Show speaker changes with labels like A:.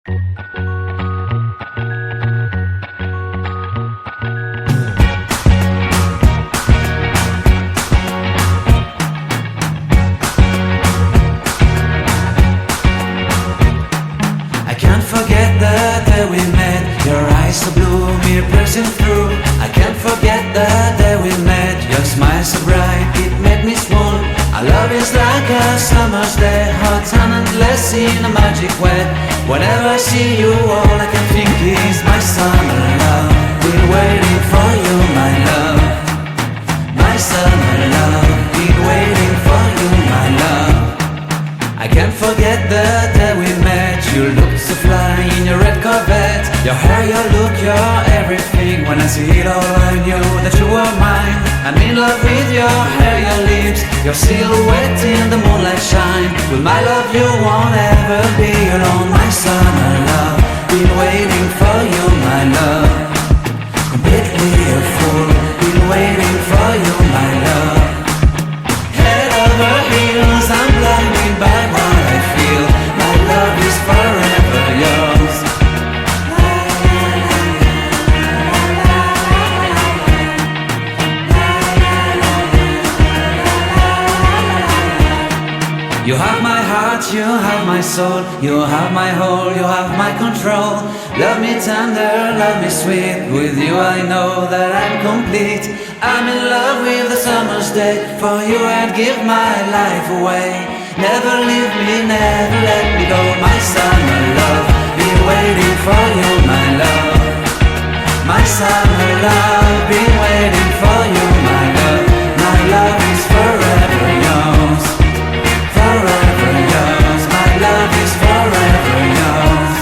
A: I can't forget the day we met. Your eyes so blue, me piercing through. I can't forget the day we met. Your smile so bright, it made me swoon. Our love is like a summer's day, hot and endless in a magic way. Whenever I see you, all I can think is my summer love. Been waiting for you, my love. My summer love. Been waiting for you, my love. I can't forget the day we met. You looked so fly in your red Corvette. Your hair, your look, your everything. When I see it all, I knew that you were mine. I'm in love with your hair, your lips, your silhouette in the moonlight shine. With my love you won't ever be alone. My summer love, been waiting for you, my love. Completely a fool, been waiting for you, my love. Head over heels, I'm blinded by what I feel. My love is forever yours. You have my heart, you have my soul. You have my whole, you have my control. Love me tender, love me sweet. With you I know that I'm complete. I'm in love with the summer's day. For you I'd give my life away. Never leave me, never let me go. My summer love, been waiting for you, my love. My summer love, been waiting for you, my love. My love is forever yours. Forever yours, my love is forever yours.